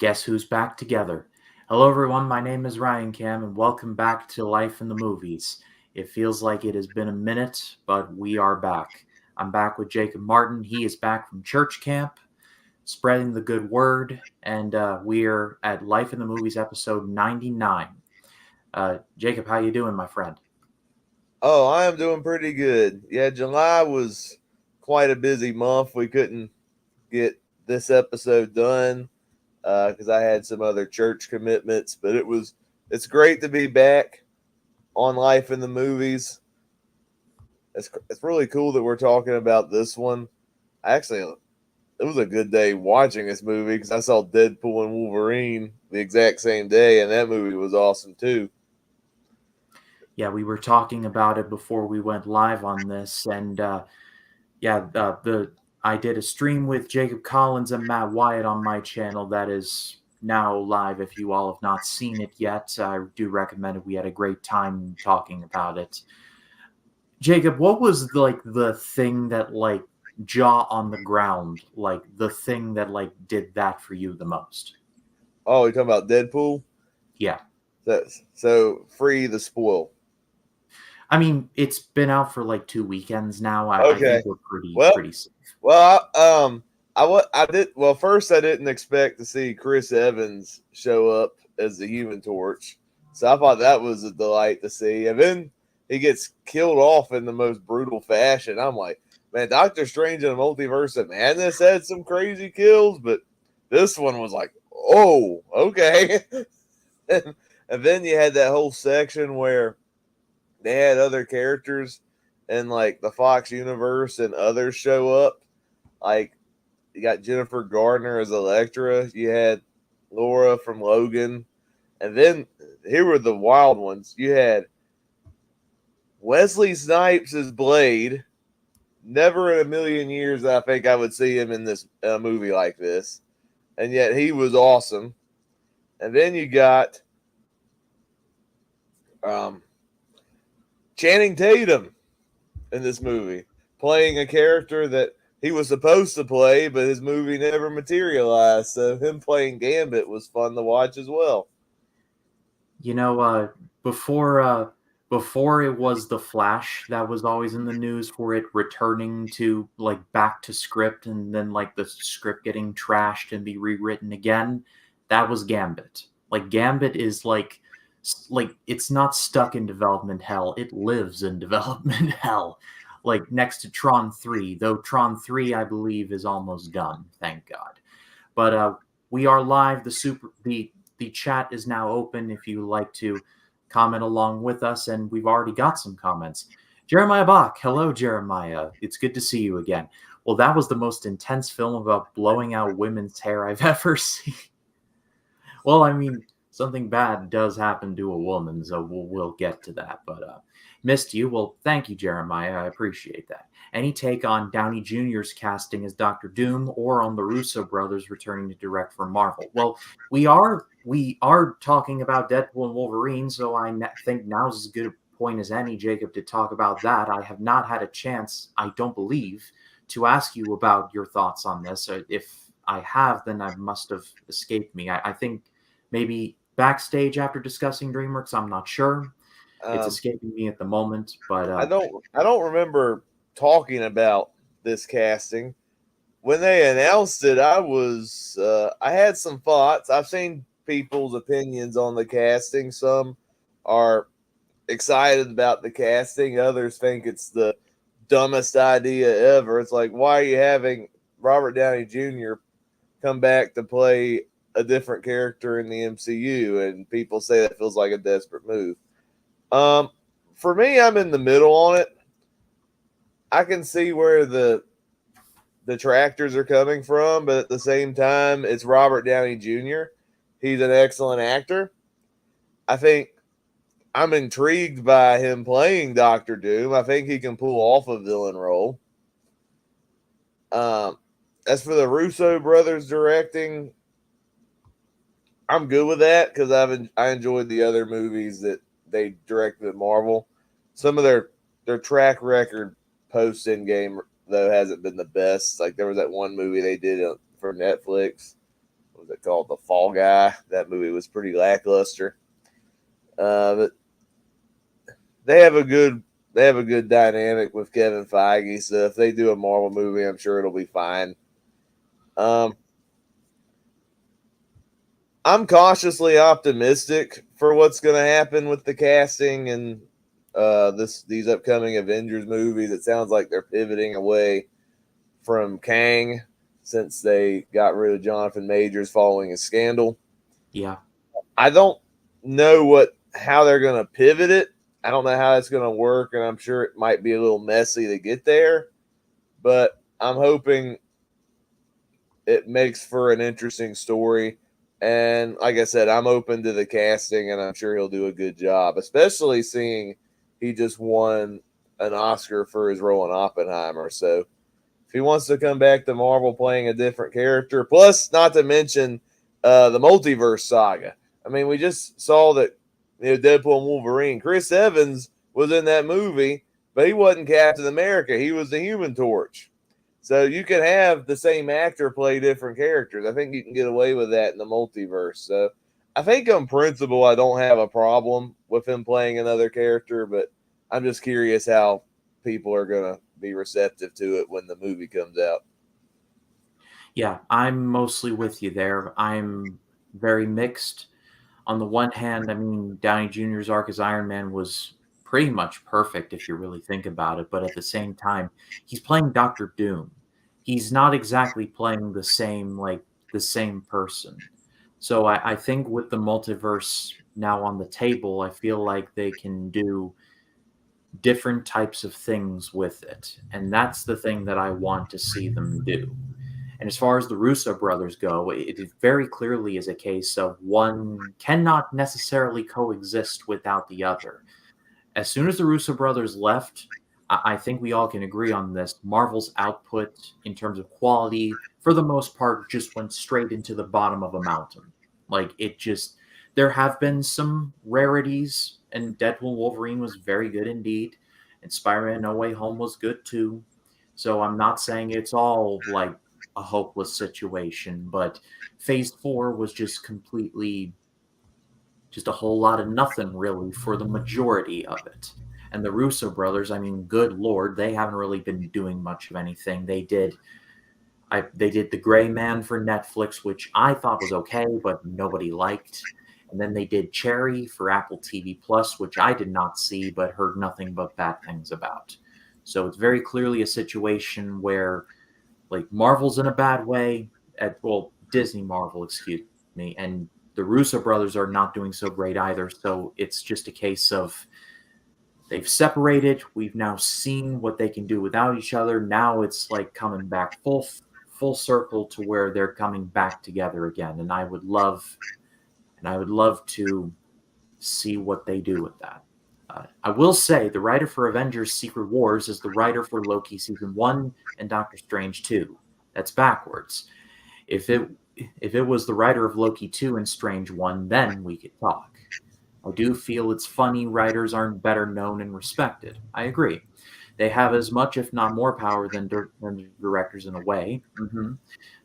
Guess who's back together? Hello, everyone. My name is Ryan Cam, and welcome back to Life in the Movies. It feels like it has been a minute, but we are back. I'm back with Jacob Martin. He is back from church camp, spreading the good word, and we're at Life in the Movies episode 99. Jacob, how you doing, my friend? Oh, I am doing pretty good. Yeah, July was quite a busy month. We couldn't get this episode done because I had some other church commitments, but it's great to be back on Life in the Movies. It's really cool that we're talking about this one. Actually, it was a good day watching this movie because I saw Deadpool and Wolverine the exact same day, and that movie was awesome too. Yeah, we were talking about it before we went live on this, and the I did a stream with Jacob Collins and Matt Wyatt on my channel that is now live. If you all have not seen it yet, I do recommend it. We had a great time talking about it. Jacob, what was like the thing that like jaw on the ground, like the thing that like did that for you the most? Oh, you're talking about Deadpool? Yeah. So free the spoil. I mean, it's been out for like 2 weekends now. I Okay. think we're pretty Well, safe. I did well. First, I didn't expect to see Chris Evans show up as the Human Torch, so I thought that was a delight to see. And then he gets killed off in the most brutal fashion. I'm like, man, Doctor Strange in the Multiverse of Madness had some crazy kills, but this one was like, oh, okay. And then you had that whole section where they had other characters in like the Fox universe and others show up. Like you got Jennifer Gardner as Elektra. You had Laura from Logan. And then here were the wild ones. You had Wesley Snipes as Blade. Never in a million years I think I would see him in this movie like this. And yet he was awesome. And then you got um, Channing Tatum in this movie, playing a character that he was supposed to play, but his movie never materialized. So him playing Gambit was fun to watch as well. You know, before it was the Flash that was always in the news for it returning to like back to script and then like the script getting trashed and be rewritten again. That was Gambit. Like Gambit is like it's not stuck in development hell. It lives in development hell. Like next to Tron 3, though Tron 3 I believe is almost done, thank God. But we are live. The chat is now open if you like to comment along with us, and we've already got some comments. Jeremiah Bach, hello, Jeremiah. It's good to see you again. Well, that was the most intense film about blowing out women's hair I've ever seen. Well, I mean, something bad does happen to a woman, so we'll get to that. But missed you. Well, thank you, Jeremiah. I appreciate that. Any take on Downey Jr.'s casting as Doctor Doom, or on the Russo brothers returning to direct for Marvel? Well, we are talking about Deadpool and Wolverine, so think now's as good a point as any, Jacob, to talk about that. I have not had a chance, I don't believe, to ask you about your thoughts on this. If I have, then I must have escaped me. I think maybe backstage after discussing DreamWorks, I'm not sure. It's Um, escaping me at the moment, but I don't remember talking about this casting when they announced it. I had some thoughts. I've seen people's opinions on the casting. Some are excited about the casting. Others think it's the dumbest idea ever. It's like, why are you having Robert Downey Jr. come back to play a different character in the MCU? And people say that feels like a desperate move. Um, for me, I'm in the middle on it. I can see where the detractors are coming from, but at the same time, it's Robert Downey Jr. He's an excellent actor. I think I'm intrigued by him playing Doctor Doom. I think he can pull off a villain role. Um, as for the Russo brothers directing, I'm good with that because I enjoyed the other movies that they directed at Marvel. Some of their track record post Endgame though hasn't been the best. Like there was that one movie they did for Netflix what was it called? The Fall Guy. That movie was pretty lackluster. But they have a good dynamic with Kevin Feige. So if they do a Marvel movie, I'm sure it'll be fine. Um, I'm cautiously optimistic for what's going to happen with the casting and these upcoming Avengers movies. It sounds like they're pivoting away from Kang since they got rid of Jonathan Majors following a scandal. Yeah. I don't know how they're going to pivot it. I don't know how it's going to work, and I'm sure it might be a little messy to get there. But I'm hoping it makes for an interesting story. And like I said, I'm open to the casting, and I'm sure he'll do a good job, especially seeing he just won an Oscar for his role in Oppenheimer. So if he wants to come back to Marvel playing a different character, plus not to mention the multiverse saga. I mean, we just saw that Deadpool and Wolverine. Chris Evans was in that movie, but he wasn't Captain America. He was the Human Torch. So you can have the same actor play different characters. I think you can get away with that in the multiverse. So I think on principle, I don't have a problem with him playing another character, but I'm just curious how people are going to be receptive to it when the movie comes out. Yeah, I'm mostly with you there. I'm very mixed. On the one hand, I mean, Downey Jr.'s arc as Iron Man was pretty much perfect if you really think about it, but at the same time, he's playing Doctor Doom. He's not exactly playing the same person. So I think with the multiverse now on the table, I feel like they can do different types of things with it. And that's the thing that I want to see them do. And as far as the Russo brothers go, it very clearly is a case of one cannot necessarily coexist without the other. As soon as the Russo brothers left, I think we all can agree on this. Marvel's output in terms of quality, for the most part, just went straight into the bottom of a mountain. Like it just, there have been some rarities, and Deadpool Wolverine was very good indeed, and Spider-Man No Way Home was good too. So I'm not saying it's all like a hopeless situation, but Phase 4 was just completely just a whole lot of nothing really for the majority of it. And the Russo brothers, I mean, good lord, they haven't really been doing much of anything. They did The Gray Man for Netflix, which I thought was okay, but nobody liked. And then they did Cherry for Apple TV Plus, which I did not see but heard nothing but bad things about. So it's very clearly a situation where like Marvel's in a bad way well, Disney Marvel, excuse me, and the Russo brothers are not doing so great either. So it's just a case of they've separated. We've now seen what they can do without each other. Now it's like coming back full circle to where they're coming back together again. And I would love to see what they do with that. I will say the writer for Avengers: Secret Wars is the writer for Loki season 1 and Doctor Strange 2. That's backwards. If it was the writer of Loki 2 and Strange 1, then we could talk. I do feel it's funny writers aren't better known and respected. I agree. They have as much, if not more, power than directors in a way.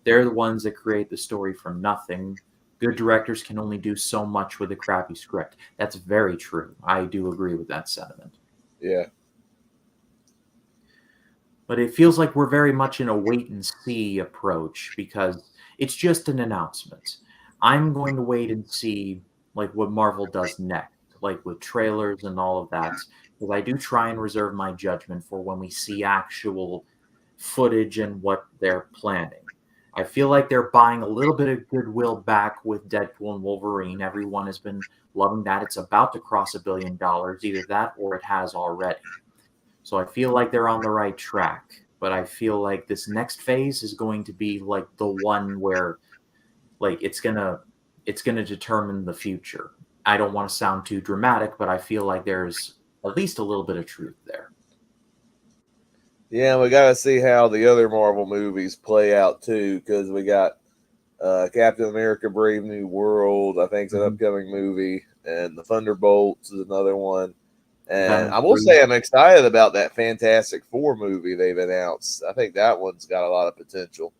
They're the ones that create the story from nothing. Good directors can only do so much with a crappy script. That's very true. I do agree with that sentiment. Yeah. But it feels like we're very much in a wait and see approach because it's just an announcement. I'm going to wait and see like what Marvel does next, like with trailers and all of that, because I do try and reserve my judgment for when we see actual footage and what they're planning. I feel like they're buying a little bit of goodwill back with Deadpool and Wolverine. Everyone has been loving that. It's about to cross $1 billion, either that or it has already. So I feel like they're on the right track. But I feel like this next phase is going to be like the one where like it's gonna determine the future. I don't want to sound too dramatic, but I feel like there's at least a little bit of truth there. Yeah, we got to see how the other Marvel movies play out too, because we got Captain America: Brave New World. I think it's an Mhm. upcoming movie, and the Thunderbolts is another one. And Venom I will 3. say I'm excited about that Fantastic Four movie they've announced. I think that one's got a lot of potential.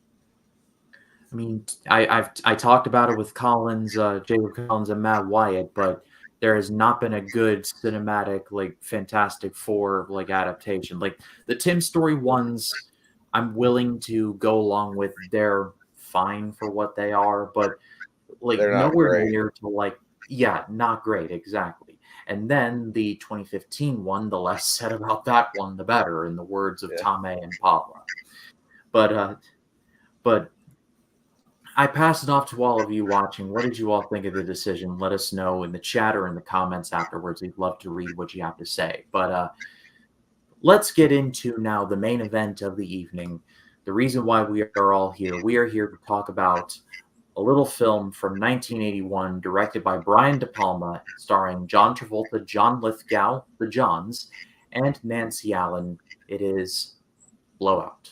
I mean, I talked about it with Collins, Jacob Collins, and Matt Wyatt, but there has not been a good cinematic, like Fantastic Four, like adaptation. Like the Tim Story ones, I'm willing to go along with. They're fine for what they are, but like They're not nowhere great. near to like, yeah, not great exactly. And then the 2015 one, the less said about that one, the better, in the words of Yeah. Tame and Paula. But I pass it off to all of you watching. What did you all think of the decision? Let us know in the chat or in the comments afterwards. We'd love to read what you have to say. But let's get into now the main event of the evening. The reason why we are all here. We are here to talk about a little film from 1981 directed by Brian De Palma, starring John Travolta, John Lithgow, the Johns, and Nancy Allen. It is Blowout.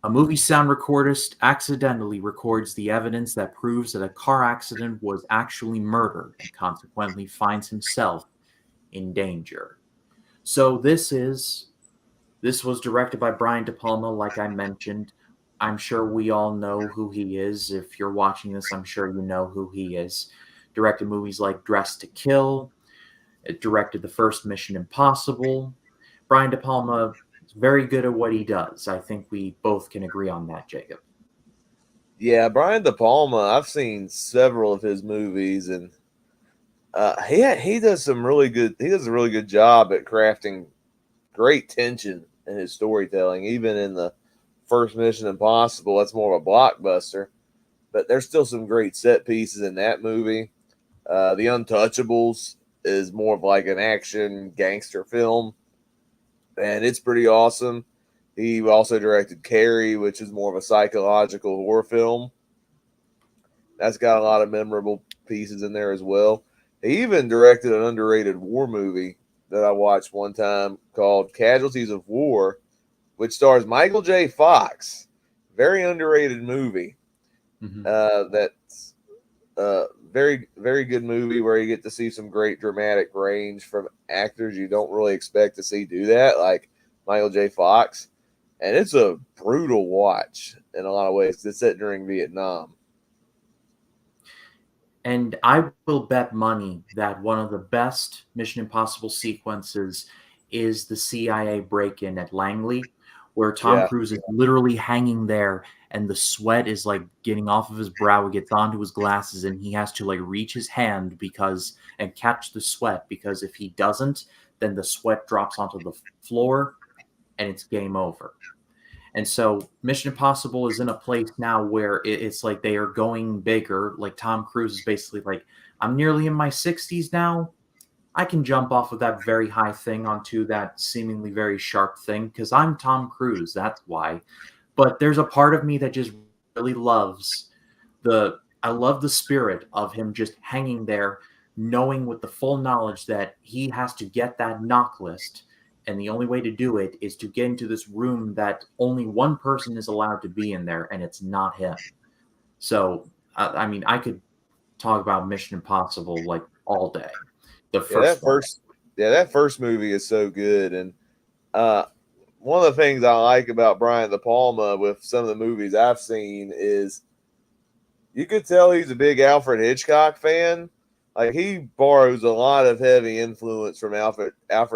A movie sound recordist accidentally records the evidence that proves that a car accident was actually murder and consequently finds himself in danger. So this was directed by Brian De Palma, like I mentioned. I'm sure we all know who he is. If you're watching this, I'm sure you know who he is. Directed movies like Dress to Kill. It directed the first Mission Impossible. Brian De Palma is very good at what he does. I think we both can agree on that, Jacob. Yeah, Brian De Palma. I've seen several of his movies, and he does some really good. He does a really good job at crafting great tension in his storytelling. Even in the first Mission Impossible, that's more of a blockbuster, but there's still some great set pieces in that movie. The Untouchables is more of like an action gangster film, and it's pretty awesome. He also directed Carrie, which is more of a psychological horror film. That's got a lot of memorable pieces in there as well. He even directed an underrated war movie that I watched one time called Casualties of War, which stars Michael J. Fox. Very underrated movie. Mm-hmm. That's very, very good movie where you get to see some great dramatic range from actors you don't really expect to see do that, like Michael J. Fox. And it's a brutal watch in a lot of ways. It's set during Vietnam. And I will bet money that one of the best Mission Impossible sequences is the CIA break in at Langley, where Tom Yeah, Cruise is literally hanging there and the sweat is like getting off of his brow, it gets onto his glasses, and he has to like reach his hand because and catch the sweat because if he doesn't, then the sweat drops onto the floor and it's game over. And so Mission Impossible is in a place now where it's like they are going bigger. Like Tom Cruise is basically like, I'm nearly in my 60s now. I can jump off of that very high thing onto that seemingly very sharp thing because I'm Tom Cruise. That's why. But there's a part of me that just really loves I love the spirit of him just hanging there, knowing with the full knowledge that he has to get that knock list. And the only way to do it is to get into this room that only one person is allowed to be in there, and it's not him. So, I mean, I could talk about Mission Impossible like all day. The yeah, first one. that first movie is so good. And uh, one of the things I like about Brian De Palma with some of the movies I've seen is you could tell he's a big Alfred Hitchcock fan. Like he borrows a lot of heavy influence from Alfred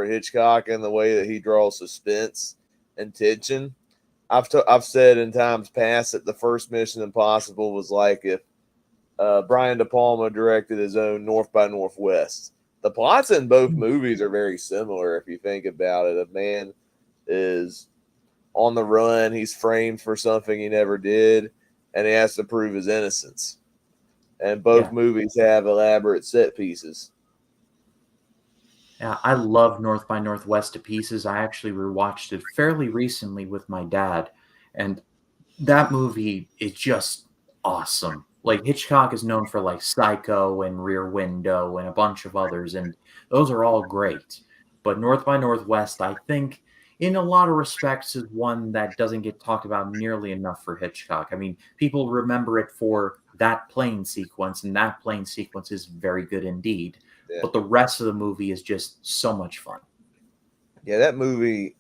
Hitchcock in the way that he draws suspense and tension. I've said in times past that the first Mission Impossible was like if Brian De Palma directed his own North by Northwest. The plots in both movies are very similar if you think about it. A man is on the run, he's framed for something he never did, and he has to prove his innocence. And both Yeah. movies have elaborate set pieces. Yeah, I love North by Northwest to pieces. I actually rewatched it fairly recently with my dad, and that movie is just awesome. Like Hitchcock is known for like Psycho and Rear Window and a bunch of others, and those are all great. But North by Northwest, I think in a lot of respects, is one that doesn't get talked about nearly enough for Hitchcock. I mean, people remember it for that plane sequence, and that plane sequence is very good indeed. Yeah, But the rest of the movie is just so much fun. yeah, that movie.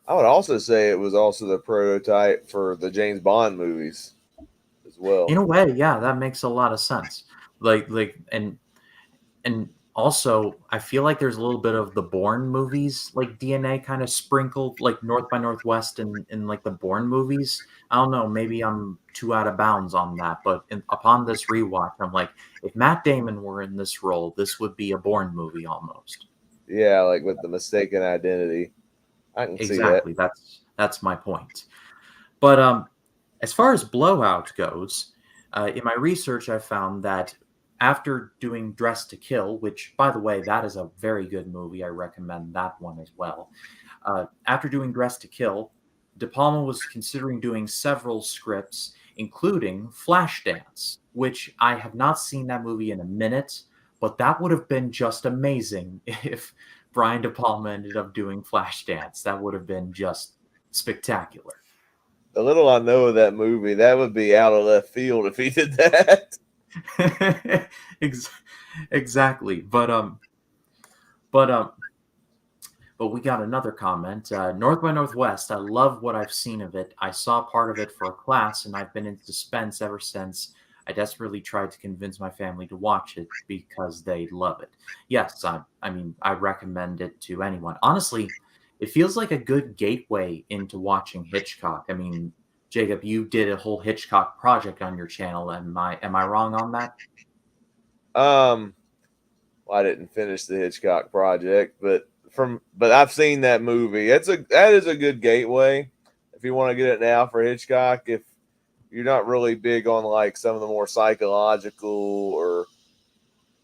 I would also say it was also the prototype for the James Bond movies as well. In a way, yeah, that makes a lot of sense. And also, I feel like there's a little bit of the Bourne movies, like DNA kind of sprinkled, like North by Northwest and like the Bourne movies. I don't know, maybe I'm too out of bounds on that, but upon this rewatch, I'm like, if Matt Damon were in this role, this would be a Bourne movie almost. Yeah, like with the mistaken identity. I can see that. Exactly. That's my point. But as far as Blowout goes, in my research, I found that after doing Dress to Kill, which, by the way, that is a very good movie. I recommend that one as well. After doing Dress to Kill, De Palma was considering doing several scripts, including Flashdance, which I have not seen that movie in a minute, but that would have been just amazing if Brian De Palma ended up doing Flashdance. That would have been just spectacular. The little I know of that movie, that would be out of left field if he did that. Ex- exactly. But but we got another comment. North by Northwest. I love what I've seen of it. I saw part of it for a class, and I've been in suspense ever since. I desperately tried to convince my family to watch it because they love it. Yes, I mean, I recommend it to anyone. Honestly, it feels like a good gateway into watching Hitchcock. I mean, Jacob, you did a whole Hitchcock project on your channel. Am I wrong on that? Um, well, I didn't finish the Hitchcock project, but I've seen that movie. That is a good gateway if you want to get it now for Hitchcock. If you're not really big on like some of the more psychological or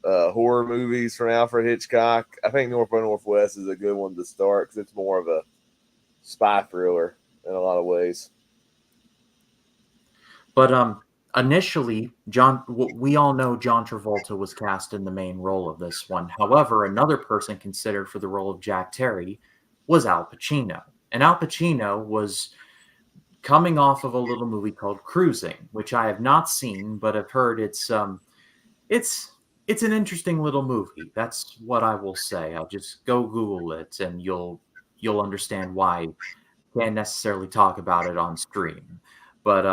horror movies from Alfred Hitchcock, I think North by Northwest is a good one to start because it's more of a spy thriller in a lot of ways. But initially, we all know John Travolta was cast in the main role of this one. However, another person considered for the role of Jack Terry was Al Pacino. And Al Pacino was coming off of a little movie called Cruising, which I have not seen, but I've heard it's it's an interesting little movie. That's what I will say. I'll just go Google it and you'll understand why I can't necessarily talk about it on stream. But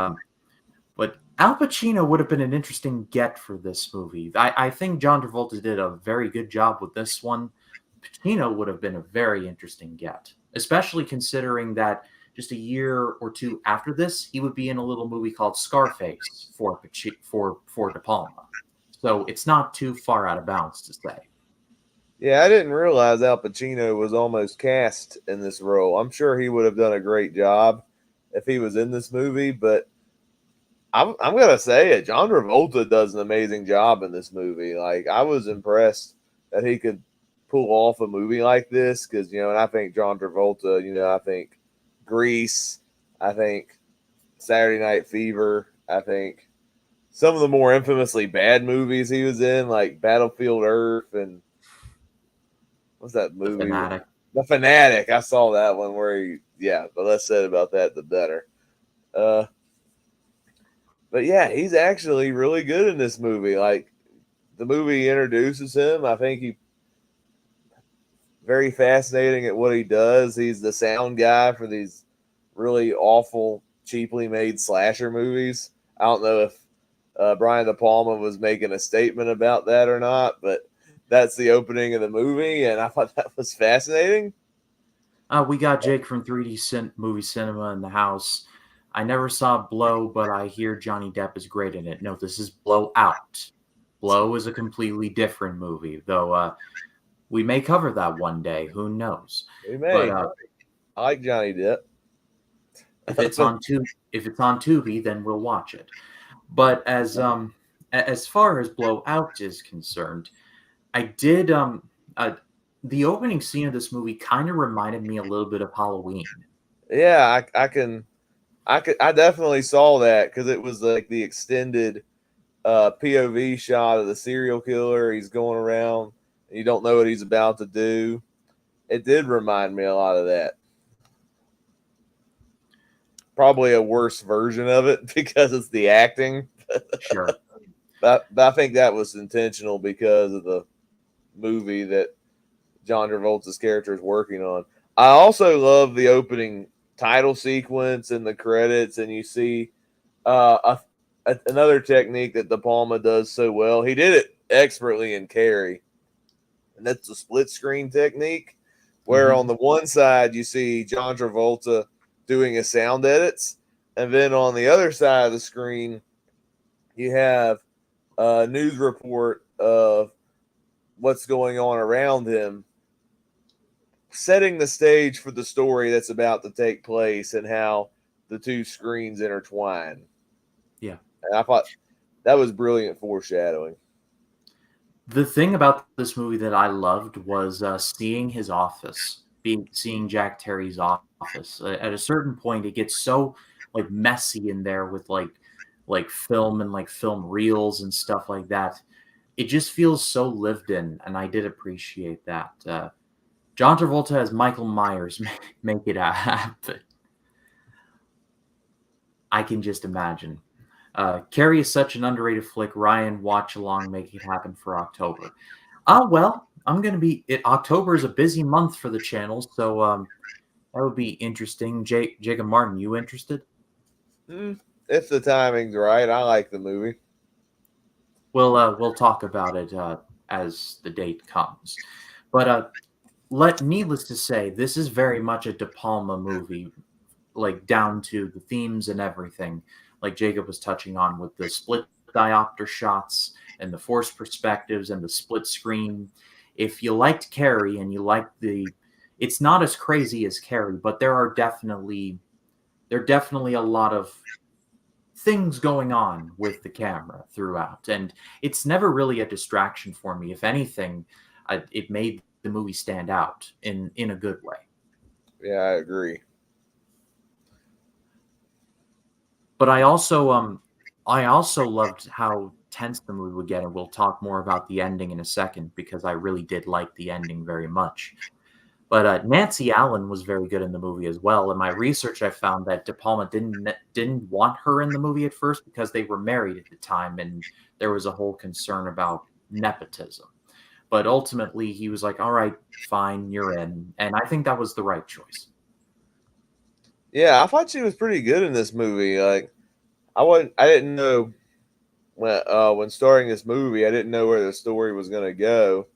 Al Pacino would have been an interesting get for this movie. I think John Travolta did a very good job with this one. Pacino would have been a very interesting get, especially considering that just a year or two after this, he would be in a little movie called Scarface for De Palma. So it's not too far out of bounds to say. Yeah, I didn't realize Al Pacino was almost cast in this role. I'm sure he would have done a great job if he was in this movie, but I'm gonna say it. John Travolta does an amazing job in this movie. Like I was impressed that he could pull off a movie like this because and I think John Travolta. I think Grease. I think Saturday Night Fever. I think some of the more infamously bad movies he was in, like Battlefield Earth and what's that The movie? Fanatic. The Fanatic. I saw that one where yeah. The less said about that, the better. Uh, but yeah, he's actually really good in this movie. Like the movie introduces him. I think he very fascinating at what he does. He's the sound guy for these really awful, cheaply made slasher movies. I don't know if Brian De Palma was making a statement about that or not, but that's the opening of the movie, and I thought that was fascinating. We got Jake from 3D Movie Cinema in the house. I never saw Blow, but I hear Johnny Depp is great in it. No, this is Blow Out. Blow is a completely different movie, though we may cover that one day. Who knows? We But may. I like Johnny Depp. if it's on Tubi, then we'll watch it. But as far as Blow Out is concerned, I did the opening scene of this movie kind of reminded me a little bit of Halloween. Yeah, I definitely saw that because it was like the extended POV shot of the serial killer. He's going around, and you don't know what he's about to do. It did remind me a lot of that. probably a worse version of it because it's the acting. Sure. But I think that was intentional because of the movie that John Travolta's character is working on. I also love the opening title sequence and the credits, and you see another technique that De Palma does so well. He did it expertly in Carrie, and that's the split screen technique, where Hmm. on the one side you see John Travolta doing his sound edits, and then on the other side of the screen you have a news report of what's going on around him, setting the stage for the story that's about to take place and how the two screens intertwine. Yeah. And I thought that was brilliant foreshadowing. The thing about this movie that I loved was seeing his office, seeing Jack Terry's office. At a certain point, it gets so like messy in there with like film and like film reels and stuff like that. It just feels so lived in, and I did appreciate that. John Travolta as Michael Myers make it happen. I can just imagine. Carrie is such an underrated flick. Ryan, watch along, make it happen for October. Well, I'm gonna be. October is a busy month for the channel, so that would be interesting. Jacob Martin, you interested? If the timing's right, I like the movie. We'll talk about it as the date comes. But needless to say, this is very much a De Palma movie, like down to the themes and everything. Like Jacob was touching on with the split diopter shots and the forced perspectives and the split screen. If you liked Carrie and you like it's not as crazy as Carrie, but there are definitely a lot of things going on with the camera throughout, and it's never really a distraction for me. If anything, it made the movie stand out in a good way. Yeah, I agree. But I also loved how tense the movie would get, and we'll talk more about the ending in a second because I really did like the ending very much. But Nancy Allen was very good in the movie as well. In my research, I found that De Palma didn't want her in the movie at first because they were married at the time, and there was a whole concern about nepotism. But ultimately, he was like, "All right, fine, you're in," and I think that was the right choice. Yeah, I thought she was pretty good in this movie. Like I didn't know when starting this movie, I didn't know where the story was going to go.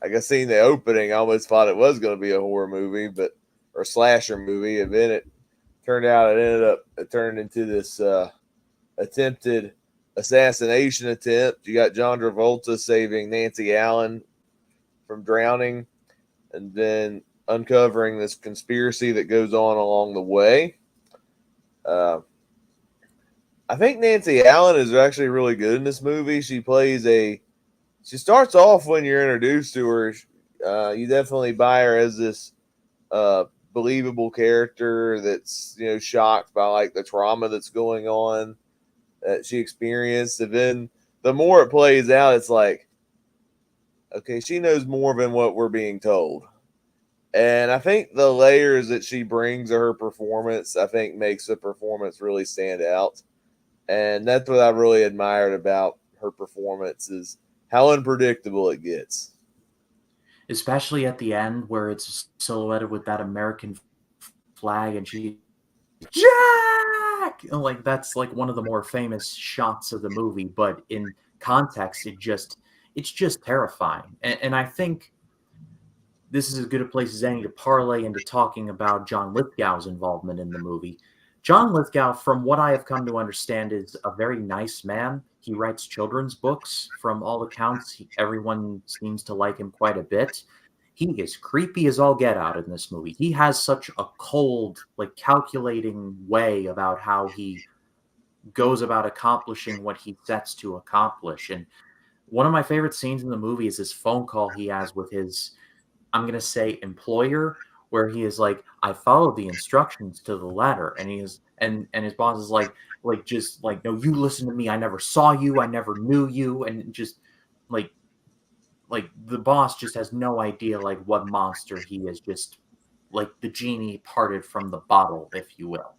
I guess seeing the opening, I almost thought it was going to be a horror movie, but or slasher movie, and then it turned into this attempted assassination attempt. You got John Travolta saving Nancy Allen from drowning, and then uncovering this conspiracy that goes on along the way. Uh, I think Nancy Allen is actually really good in this movie. She starts off when you're introduced to her. You definitely buy her as this uh, believable character that's shocked by like the trauma that's going on that she experienced, and then the more it plays out, it's like, okay, she knows more than what we're being told. And I think the layers that she brings to her performance, I think, makes the performance really stand out. And that's what I really admired about her performance is how unpredictable it gets. Especially at the end where it's silhouetted with that American flag, and she Jack! Like that's like one of the more famous shots of the movie, but in context, it's just terrifying. And I think this is as good a place as any to parlay into talking about John Lithgow's involvement in the movie. John Lithgow, from what I have come to understand, is a very nice man. He writes children's books. From all accounts, everyone seems to like him quite a bit. He is creepy as all get out in this movie. He has such a cold, like calculating way about how he goes about accomplishing what he sets to accomplish. And one of my favorite scenes in the movie is this phone call he has with his, I'm going to say, employer, where he is like, I followed the instructions to the letter. And he is, and his boss is just like, no, you listen to me. I never saw you. I never knew you. And just like, like the boss just has no idea like what monster he is, just like the genie parted from the bottle, if you will.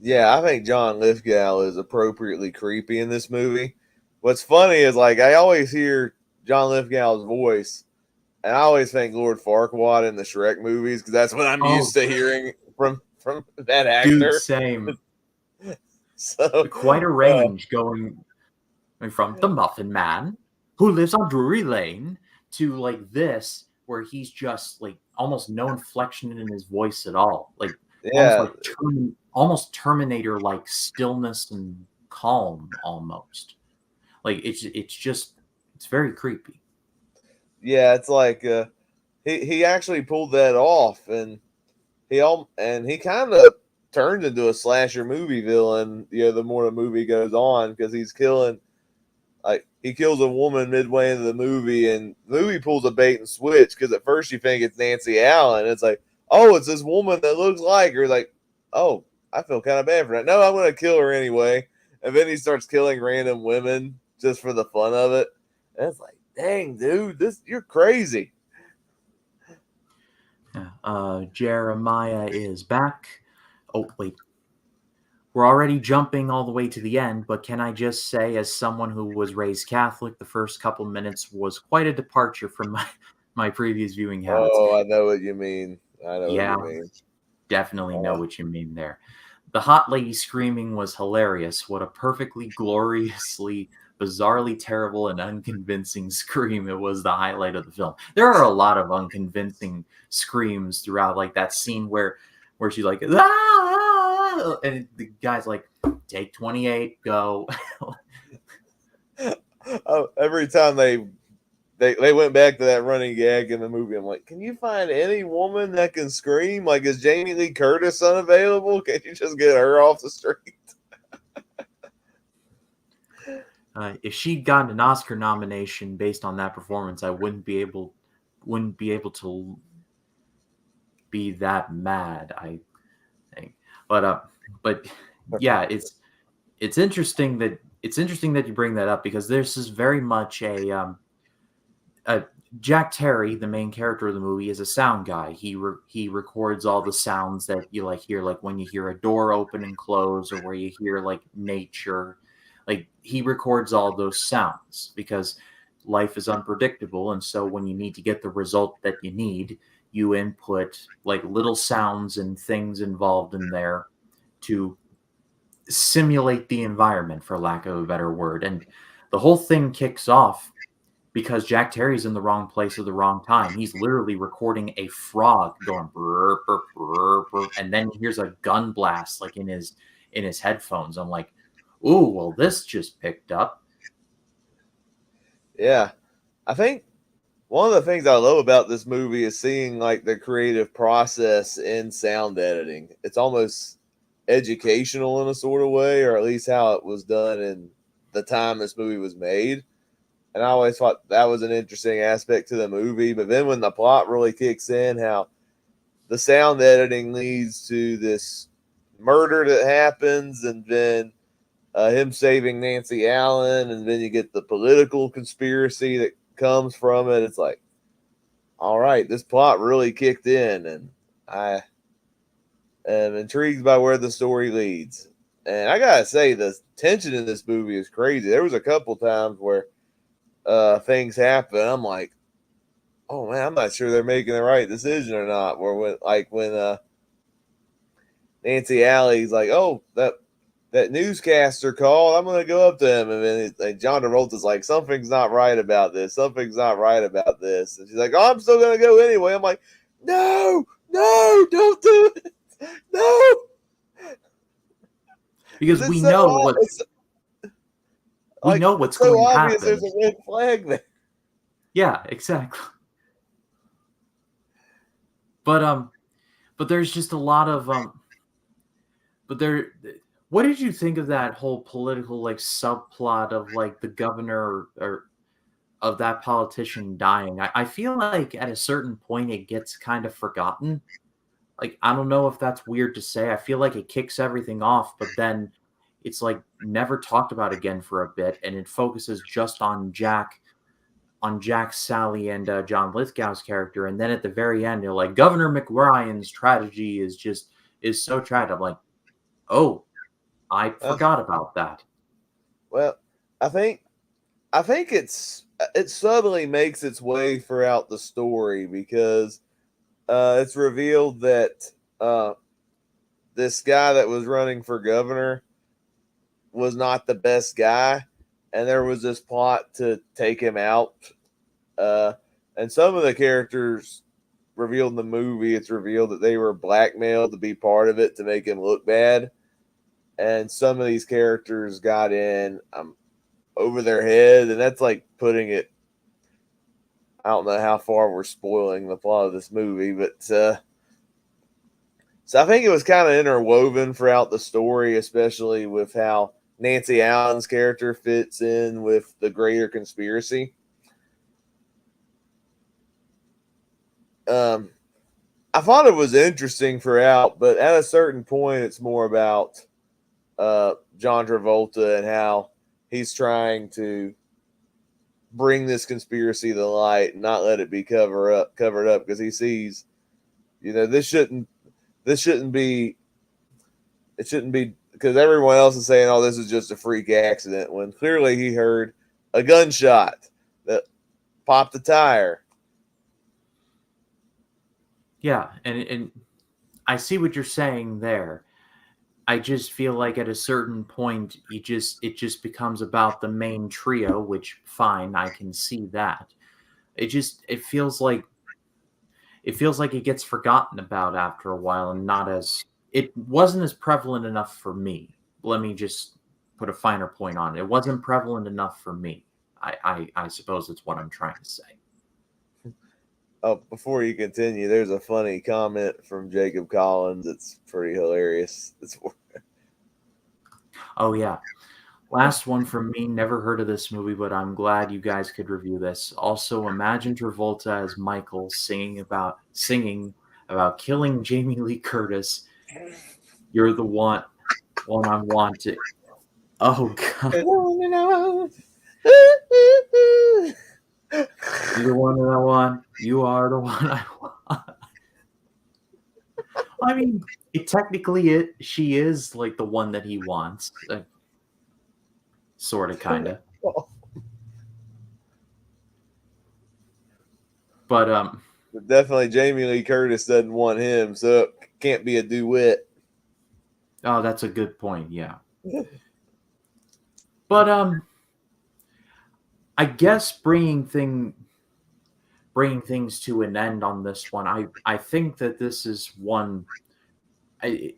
Yeah, I think John Lithgow is appropriately creepy in this movie. What's funny is like I always hear John Lithgow's voice, and I always think Lord Farquaad in the Shrek movies because that's what I'm Oh, used to hearing from that dude, actor. same. So, Quite a uh, range going from the Muffin Man, who lives on Drury Lane, to like this, where he's just like almost no inflection in his voice at all, like almost yeah, like almost Terminator like stillness and calm almost. Like it's just it's very creepy. yeah, it's like he actually pulled that off, and he kind of turned into a slasher movie villain. You know, the more the movie goes on, because he's killing. Like he kills a woman midway into the movie, and the movie pulls a bait and switch because at first you think it's Nancy Allen. It's like, oh, it's this woman that looks like her. Like, oh, I feel kind of bad for that. No, I'm gonna kill her anyway. And then he starts killing random women just for the fun of it. And it's like, dang, dude, this you're crazy. Yeah. Jeremiah is back. Oh wait, we're already jumping all the way to the end, but can I just say, as someone who was raised Catholic, the first couple minutes was quite a departure from my previous viewing habits. Oh, I know what you mean. I know what Yeah, you mean. definitely know Uh, what you mean there. The hot lady screaming was hilarious. What a perfectly gloriously, bizarrely terrible and unconvincing scream. It was the highlight of the film. There are a lot of unconvincing screams throughout, like that scene where she's like, ah! And the guy's like, take 28, go. oh, every time they went back to that running gag in the movie. I'm like, can you find any woman that can scream? Like, is Jamie Lee Curtis unavailable? Can't you just get her off the street? If she'd gotten an Oscar nomination based on that performance, I wouldn't be able to be that mad, I think. But but yeah, it's interesting that you bring that up, because this is very much a Jack Terry, the main character of the movie, is a sound guy. He records all the sounds that you like hear, like when you hear a door open and close, or where you hear like nature. Like he records all those sounds because life is unpredictable, and so when you need to get the result that you need, you input like little sounds and things involved in there to simulate the environment, for lack of a better word. And the whole thing kicks off because Jack Terry's in the wrong place at the wrong time. He's literally recording a frog going brr, brr, brr, brr, and then he hears a gun blast like in his headphones. I'm like, ooh, well, this just picked up. Yeah, I think one of the things I love about this movie is seeing like the creative process in sound editing. It's almost educational in a sort of way, or at least how it was done in the time this movie was made. And I always thought that was an interesting aspect to the movie. But then when the plot really kicks in, how the sound editing leads to this murder that happens, and then him saving Nancy Allen, and then you get the political conspiracy that comes from it. It's like, all right, this plot really kicked in, and I am intrigued by where the story leads. And I gotta say, the tension in this movie is crazy. There was a couple times where things happen. I'm like, oh man, I'm not sure they're making the right decision or not. Where when Nancy Alley's like, oh, that newscaster called, I'm gonna go up to him, and then John Travolta's like, something's not right about this. Something's not right about this, and she's like, oh, I'm still gonna go anyway. I'm like, no, no, don't do it, no, because Because we know it's we like know it's what's so going to obvious. There's happen. a red flag there. Yeah, exactly. But but there's just a lot of but there what did you think of that whole political like subplot of like the governor or of that politician dying? I feel like at a certain point it gets kind of forgotten. Like, I don't know if that's weird to say. I feel like it kicks everything off, but then it's like never talked about again for a bit, and it focuses just on Jack, Sally, and John Lithgow's character, and then at the very end, they're like, Governor McRyan's tragedy is so tragic. I'm like, oh, I Uh, forgot about that. well, I think it subtly makes its way throughout the story because it's revealed that uh, this guy that was running for governor was not the best guy, and there was this plot to take him out. Uh, and some of the characters revealed in the movie, it's revealed that they were blackmailed to be part of it to make him look bad. And some of these characters got in over their head, and that's like putting it. I don't know how far we're spoiling the plot of this movie, but so I think it was kind of interwoven throughout the story, especially with how Nancy Allen's character fits in with the greater conspiracy. Um, I thought it was interesting throughout, but at a certain point, it's more about John Travolta and how he's trying to bring this conspiracy to light and not let it be covered up because he sees, this shouldn't be it shouldn't be because everyone else is saying, "Oh, this is just a freak accident," when clearly he heard a gunshot that popped the tire. Yeah, and I see what you're saying there. I just feel like at a certain point, it just becomes about the main trio, which fine, I can see that. It feels like it gets forgotten about after a while, and not as it wasn't as prevalent enough for me. Let me just put a finer point on it. It wasn't prevalent enough for me. I suppose that's what I'm trying to say. Oh, before you continue, there's a funny comment from Jacob Collins. It's pretty hilarious. It's Oh yeah. Last one from me. Never heard of this movie, but I'm glad you guys could review this. Also, imagine Travolta as Michael singing about killing Jamie Lee Curtis. You're the one I wanted. Oh god, you're the one that I want. You are the one I want. I mean, she is like the one that he wants, sort of, kind of. But Definitely Jamie Lee Curtis doesn't want him, so it can't be a duet. oh, that's a good point. Yeah, but I guess bringing things to an end on this one, I think that this is one. I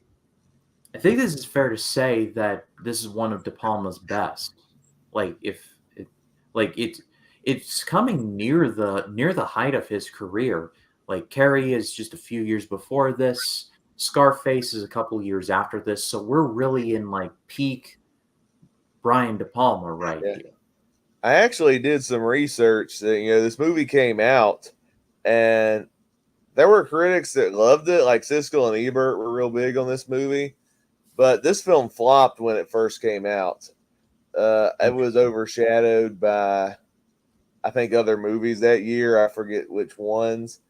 I think this is fair to say that this is one of De Palma's best. Like if it, like it's coming near the height of his career. Like Carrie is just a few years before this. Scarface is a couple years after this. So we're really in like peak Brian De Palma right Yeah. here. I actually did some research that this movie came out, and there were critics that loved it, like Siskel and Ebert were real big on this movie. But this film flopped when it first came out. It was overshadowed by, I think, other movies that year. I forget which ones.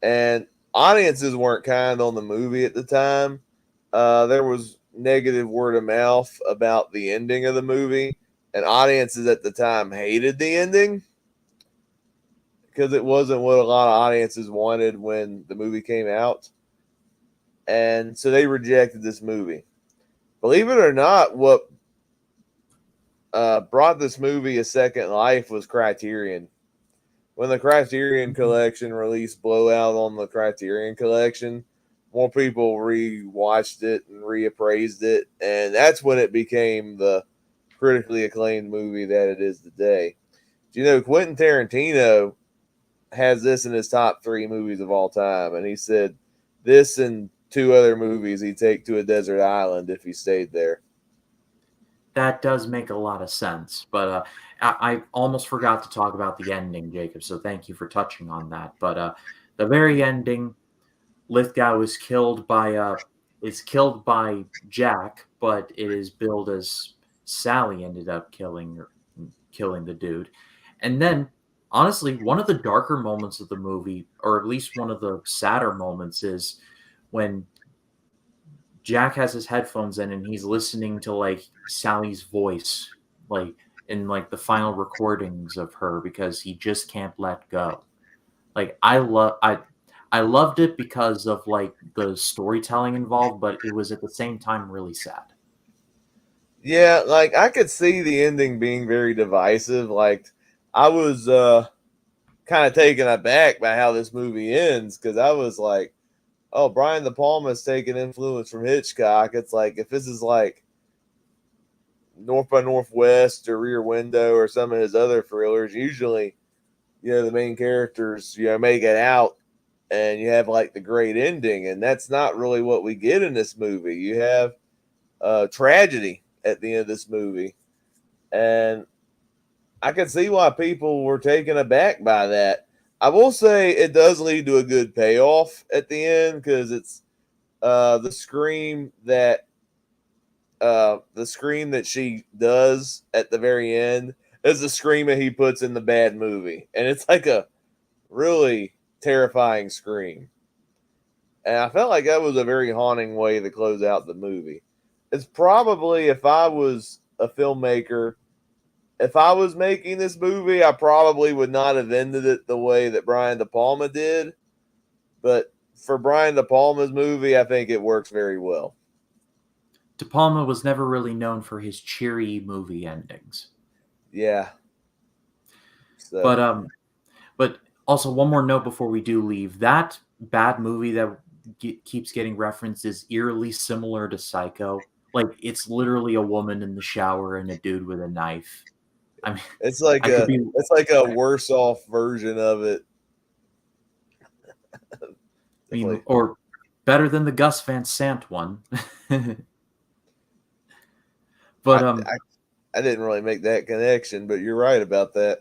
And audiences weren't kind on the movie at the time. There was negative word of mouth about the ending of the movie, and audiences at the time hated the ending because it wasn't what a lot of audiences wanted when the movie came out. And so they rejected this movie. Believe it or not, what brought this movie a second life was Criterion. When the Criterion Collection released Blowout on the Criterion Collection, more people rewatched it and reappraised it, and that's when it became the critically acclaimed movie that it is today. Do you know Quentin Tarantino has this in his top 3 movies of all time, and he said this and 2 other movies he'd take to a desert island if he stayed there. That does make a lot of sense. But I almost forgot to talk about the ending, Jacob. So thank you for touching on that. But the very ending, Lithgow is killed by Jack, but it is billed as Sally ended up killing the dude. And then honestly, one of the darker moments of the movie, or at least one of the sadder moments, is when Jack has his headphones in and he's listening to like Sally's voice, like in like the final recordings of her because he just can't let go. Like I loved it because of like the storytelling involved, but it was at the same time really sad. Yeah, like I could see the ending being very divisive. Like I was kind of taken aback by how this movie ends because I was like, oh, Brian De Palma's taking influence from Hitchcock. It's like if this is like North by Northwest or Rear Window or some of his other thrillers, usually, the main characters, make it out and you have like the great ending. And that's not really what we get in this movie. You have tragedy at the end of this movie. And I can see why people were taken aback by that. I will say it does lead to a good payoff at the end because it's the scream that she does at the very end is the scream that he puts in the bad movie, and it's like a really terrifying scream. And I felt like that was a very haunting way to close out the movie. It's probably if I was a filmmaker, if I was making this movie, I probably would not have ended it the way that Brian De Palma did. But for Brian De Palma's movie, I think it works very well. De Palma was never really known for his cheery movie endings. Yeah. So But but also one more note before we do leave. That bad movie that keeps getting referenced is eerily similar to Psycho. Like it's literally a woman in the shower and a dude with a knife. I mean, it's like I could a be it's like a worse off version of it. I mean, Definitely. or better than the Gus Van Sant one. I, but I I didn't really make that connection, but you're right about that.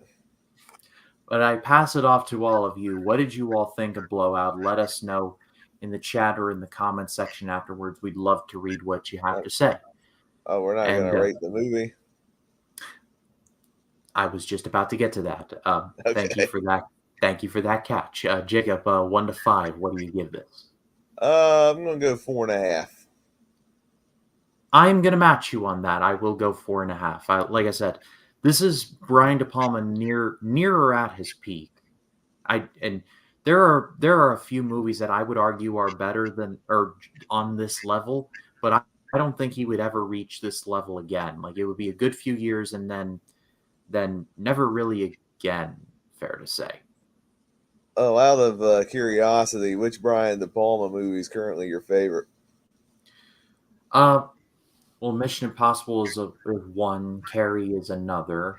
but I pass it off to all of you. What did you all think of Blowout? Let us know in the chat or in the comment section afterwards. We'd love to read what you have to say. Oh, we're not And gonna rate the movie. I was just about to get to that. Thank you Okay. for that. Thank you for that catch, Jacob. 1 to 5. What do you give this? I'm gonna go 4.5. I'm gonna match you on that. I will go 4.5. Like I said, this is Brian De Palma nearer at his peak. And there are a few movies that I would argue are better than or on this level, but I don't think he would ever reach this level again. Like it would be a good few years and then never really again. Fair to say. Oh, out of curiosity, which Brian De Palma movie is currently your favorite? Uh, well, Mission Impossible is one. Carrie is another.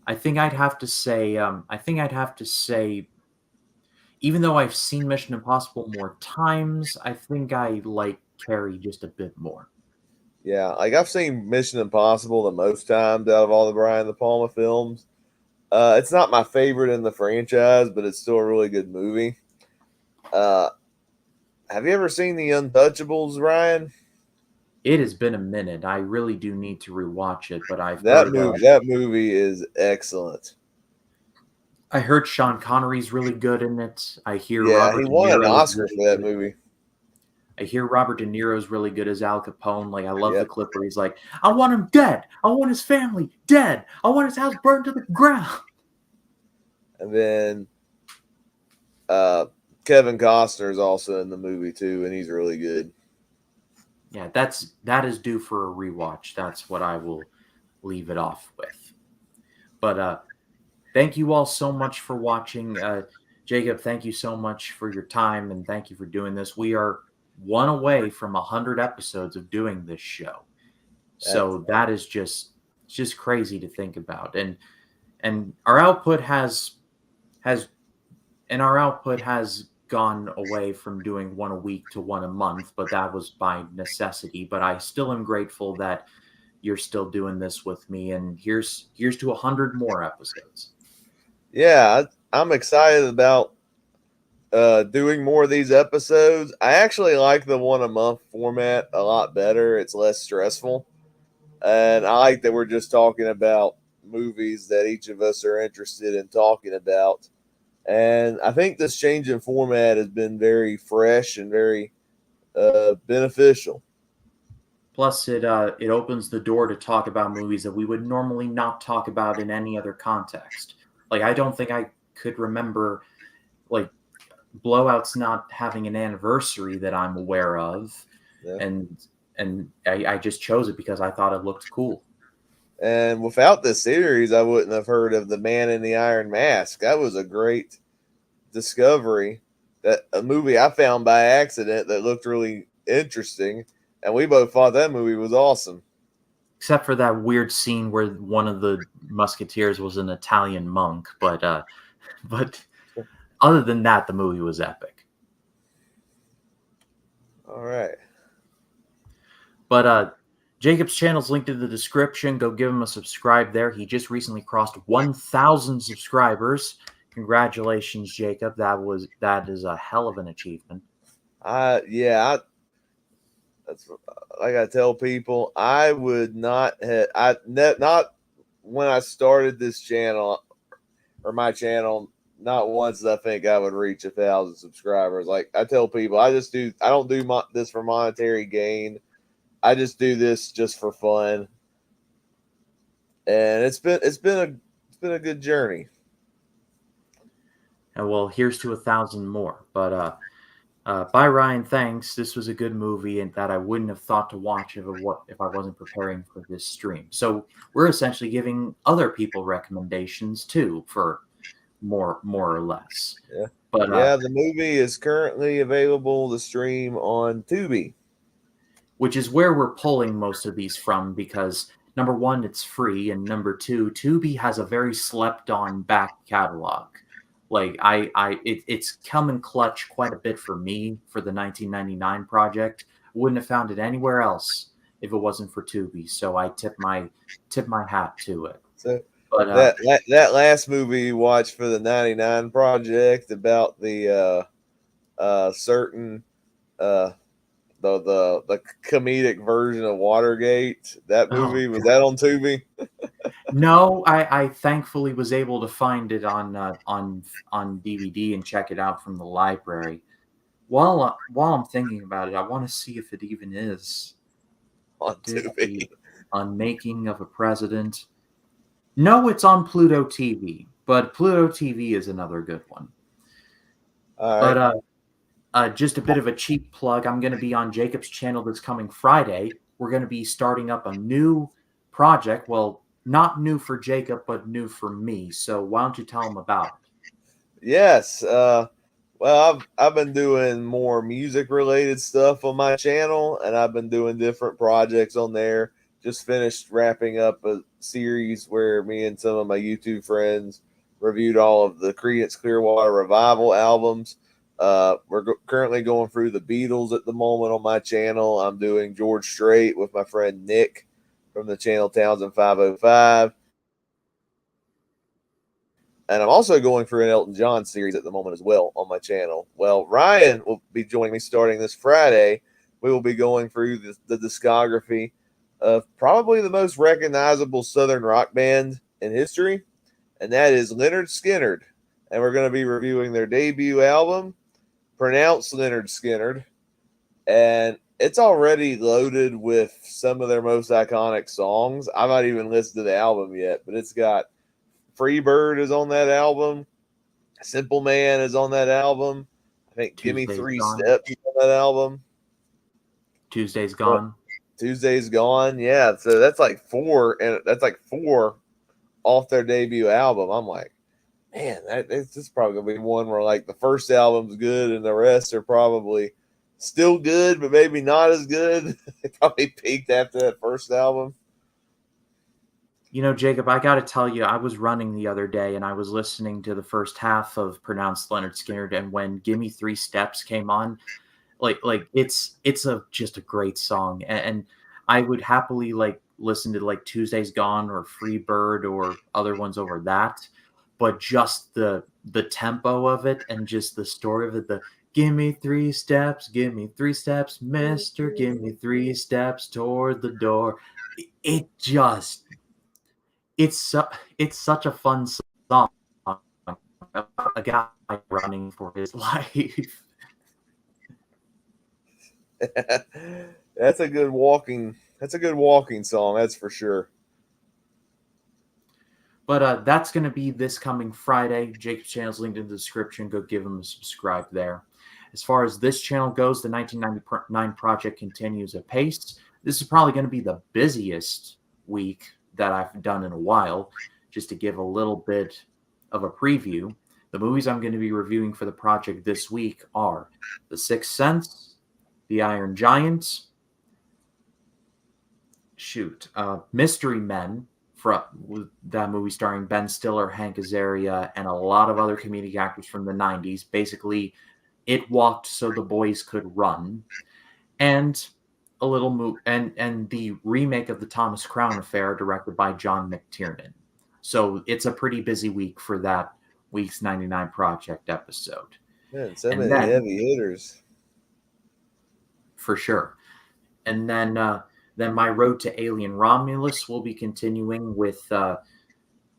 I think I'd have to say. I think I'd have to say. Even though I've seen Mission Impossible more times, I think I like Carrie just a bit more. Yeah, like I've seen Mission Impossible the most times out of all the Brian De Palma films. It's not my favorite in the franchise, but it's still a really good movie. Uh, have you ever seen The Untouchables, Ryan? It has been a minute. I really do need to rewatch it, but That movie is excellent. I heard Sean Connery's really good in it. I hear Yeah, he Robert De won an Niro is Oscar really for that good. movie. I hear Robert De Niro's really good as Al Capone. Like I love the Yep. clip where he's like, "I want him dead. I want his family dead. I want his house burned to the ground." And then uh, Kevin Costner is also in the movie too, and he's really good. Yeah, that is due for a rewatch. That's what I will leave it off with. But thank you all so much for watching. Jacob, thank you so much for your time and thank you for doing this. We are one away from 100 episodes of doing this show. That's So that is just crazy to think about. And our output has our output has gone away from doing one a week to one a month, but that was by necessity. But I still am grateful that you're still doing this with me and here's to 100 more episodes. yeah. I'm excited about doing more of these episodes. I actually like the one a month format a lot better. It's less stressful, and I like that we're just talking about movies that each of us are interested in talking about. And I think this change in format has been very fresh and very beneficial. Plus, it opens the door to talk about movies that we would normally not talk about in any other context. Like, I don't think I could remember like Blowout's not having an anniversary that I'm aware of, Yeah. and I just chose it because I thought it looked cool. And without this series, I wouldn't have heard of The Man in the Iron Mask. That was a great discovery. That a movie I found by accident that looked really interesting, and we both thought that movie was awesome. Except for that weird scene where one of the musketeers was an Italian monk, but other than that, the movie was epic. All right. But Jacob's channel's linked in the description. Go give him a subscribe there. He just recently crossed 1,000 subscribers. Congratulations, Jacob. That is a hell of an achievement. I that's like I tell people, I would not have not when I started this channel or my channel. Not once did I think I would reach 1,000 subscribers. Like I tell people, I don't do this for monetary gain. I just do this just for fun, and it's been a good journey. And well, here's to 1,000 more. But bye, Ryan. Thanks. This was a good movie, and that I wouldn't have thought to watch if I wasn't preparing for this stream. So we're essentially giving other people recommendations too, for more or less. Yeah, But yeah. The movie is currently available to stream on Tubi. which is where we're pulling most of these from because number one, it's free, and number two, Tubi has a very slept on back catalog. Like it's come in clutch quite a bit for me for the 1999 project. Wouldn't have found it anywhere else if it wasn't for Tubi. So I tip my hat to it. So But that last movie you watched for the '99 project about the certain uh, the comedic version of Watergate. That oh movie was that on Tubi? no, I thankfully was able to find it on DVD and check it out from the library. While I'm thinking about it, I want to see if it even is. On Did Tubi. the Unmaking of a President? No, it's on Pluto TV, but Pluto TV is another good one. All But right. just a bit of a cheap plug. I'm going to be on Jacob's channel this coming Friday. We're going to be starting up a new project. Well, not new for Jacob, but new for me. So why don't you tell him about it? Yes. Well, I've been doing more music related stuff on my channel, and I've been doing different projects on there. Just finished wrapping up a series where me and some of my YouTube friends reviewed all of the Creedence Clearwater Revival albums. Currently going through the Beatles at the moment on my channel. I'm doing George Strait with my friend Nick from the channel Townsend 505. And I'm also going through an Elton John series at the moment as well on my channel. Well, Ryan will be joining me starting this Friday. We will be going through the discography of probably the most recognizable Southern rock band in history, and that is Leonard Skinner. And we're going to be reviewing their debut album, pronounced Leonard Skinner, and it's already loaded with some of their most iconic songs. I've not even listened to the album yet, but it's got Freebird is on that album. Simple Man is on that album. I think Gimme Tuesday's Three gone. Steps is on that album. Tuesday's But gone. Tuesday's Gone. Yeah, so that's like four, and that's like four off their debut album. I'm like, man, this is probably gonna be one where like the first album's good and the rest are probably still good, but maybe not as good. It probably peaked after that first album. You know, Jacob, I got to tell you, I was running the other day and I was listening to the first half of Pronounced Leonard Skinner, and when "Gimme Three Steps" came on, like it's a just a great song, and I would happily like listen to like Tuesday's Gone or Free Bird or other ones over that, but just the tempo of it and just the story of it, the give me 3 steps, Mister, give me 3 steps toward the door. It just it's su- it's such a fun song about a guy running for his life. That's a good walking. That's a good walking song. That's for sure. But that's going to be this coming Friday. Jacob's channel's linked in the description. Go give him a subscribe there. As far as this channel goes, the 1999 project continues apace. This is probably going to be the busiest week that I've done in a while. Just to give a little bit of a preview, the movies I'm going to be reviewing for the project this week are The Sixth Sense, The Iron Giant, Mystery Men, from that movie starring Ben Stiller, Hank Azaria, and a lot of other comedic actors from the 90s. Basically, it walked so the boys could run. And a little and the remake of the Thomas Crown Affair directed by John McTiernan. So it's a pretty busy week for that week's 99 Project episode. Man, so And many then, heavy hitters. for sure. And then my road to Alien Romulus will be continuing with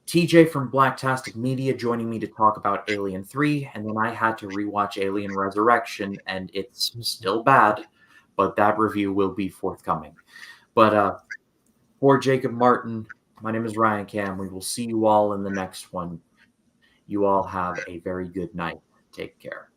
TJ from Blacktastic Media joining me to talk about Alien 3, and then I had to rewatch Alien Resurrection, and it's still bad, but that review will be forthcoming. But for Jacob Martin, my name is Ryan Cam. We will see you all in the next one. You all have a very good night. Take care.